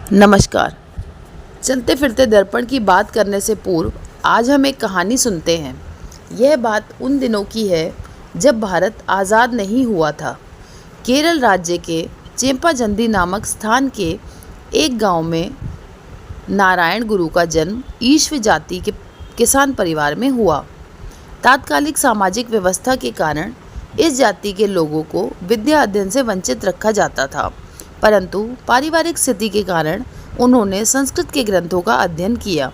नमस्कार। चलते फिरते दर्पण की बात करने से पूर्व आज हम एक कहानी सुनते हैं। यह बात उन दिनों की है जब भारत आज़ाद नहीं हुआ था। केरल राज्य के चेम्पाजंदी नामक स्थान के एक गांव में नारायण गुरु का जन्म ईश्वर जाति के किसान परिवार में हुआ। तात्कालिक सामाजिक व्यवस्था के कारण इस जाति के लोगों को विद्या अध्ययन से वंचित रखा जाता था, परंतु पारिवारिक स्थिति के कारण उन्होंने संस्कृत के ग्रंथों का अध्ययन किया।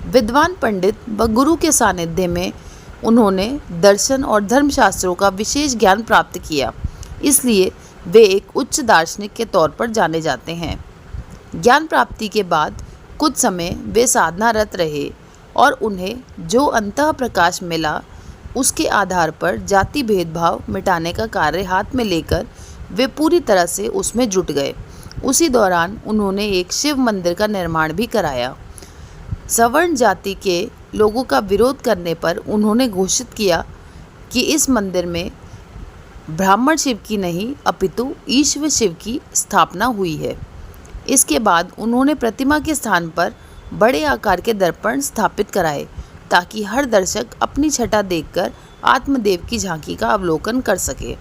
विद्वान पंडित व गुरु के सानिध्य में उन्होंने दर्शन और धर्मशास्त्रों का विशेष ज्ञान प्राप्त किया, इसलिए वे एक उच्च दार्शनिक के तौर पर जाने जाते हैं। ज्ञान प्राप्ति के बाद कुछ समय वे साधनारत रहे और उन्हें जो अंतः प्रकाश मिला उसके आधार पर जाति भेदभाव मिटाने का कार्य हाथ में लेकर वे पूरी तरह से उसमें जुट गए। उसी दौरान उन्होंने एक शिव मंदिर का निर्माण भी कराया। सवर्ण जाति के लोगों का विरोध करने पर उन्होंने घोषित किया कि इस मंदिर में ब्राह्मण शिव की नहीं अपितु ईश्वर शिव की स्थापना हुई है। इसके बाद उन्होंने प्रतिमा के स्थान पर बड़े आकार के दर्पण स्थापित कराए ताकि हर दर्शक अपनी छटा देखकर आत्मदेव की झांकी का अवलोकन कर सके।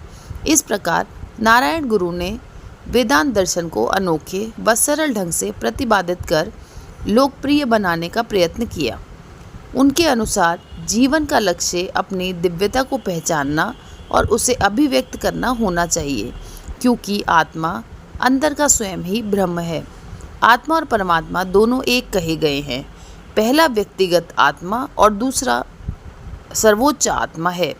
इस प्रकार नारायण गुरु ने वेदांत दर्शन को अनोखे व सरल ढंग से प्रतिपादित कर लोकप्रिय बनाने का प्रयत्न किया। उनके अनुसार जीवन का लक्ष्य अपनी दिव्यता को पहचानना और उसे अभिव्यक्त करना होना चाहिए, क्योंकि आत्मा अंदर का स्वयं ही ब्रह्म है। आत्मा और परमात्मा दोनों एक कहे गए हैं। पहला व्यक्तिगत आत्मा और दूसरा सर्वोच्च आत्मा है।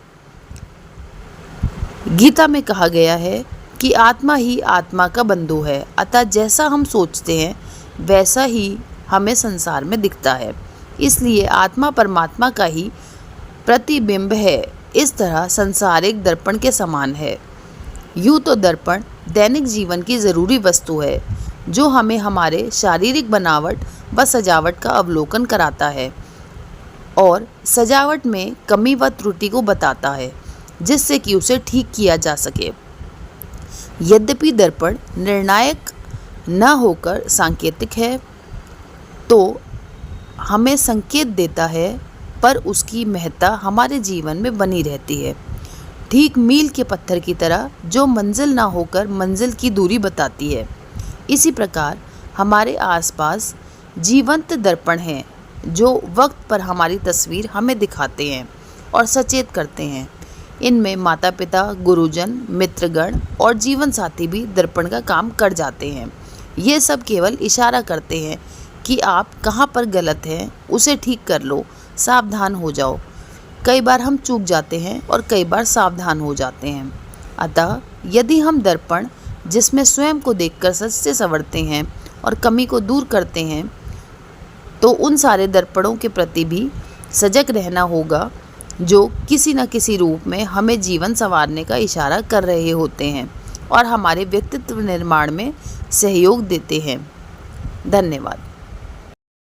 गीता में कहा गया है कि आत्मा ही आत्मा का बंधु है, अतः जैसा हम सोचते हैं वैसा ही हमें संसार में दिखता है। इसलिए आत्मा परमात्मा का ही प्रतिबिंब है। इस तरह संसार एक दर्पण के समान है। यूँ तो दर्पण दैनिक जीवन की ज़रूरी वस्तु है, जो हमें हमारे शारीरिक बनावट व सजावट का अवलोकन कराता है और सजावट में कमी व त्रुटि को बताता है, जिससे कि उसे ठीक किया जा सके। यद्यपि दर्पण निर्णायक न होकर सांकेतिक है, तो हमें संकेत देता है, पर उसकी महत्ता हमारे जीवन में बनी रहती है, ठीक मील के पत्थर की तरह जो मंजिल ना होकर मंजिल की दूरी बताती है। इसी प्रकार हमारे आसपास जीवंत दर्पण हैं, जो वक्त पर हमारी तस्वीर हमें दिखाते हैं और सचेत करते हैं। इनमें माता पिता, गुरुजन, मित्रगण और जीवन साथी भी दर्पण का काम कर जाते हैं। ये सब केवल इशारा करते हैं कि आप कहाँ पर गलत हैं, उसे ठीक कर लो, सावधान हो जाओ। कई बार हम चूक जाते हैं और कई बार सावधान हो जाते हैं। अतः यदि हम दर्पण जिसमें स्वयं को देखकर सच से संवरते हैं और कमी को दूर करते हैं, तो उन सारे दर्पणों के प्रति भी सजग रहना होगा, जो किसी न किसी रूप में हमें जीवन संवारने का इशारा कर रहे होते हैं और हमारे व्यक्तित्व निर्माण में सहयोग देते हैं। धन्यवाद।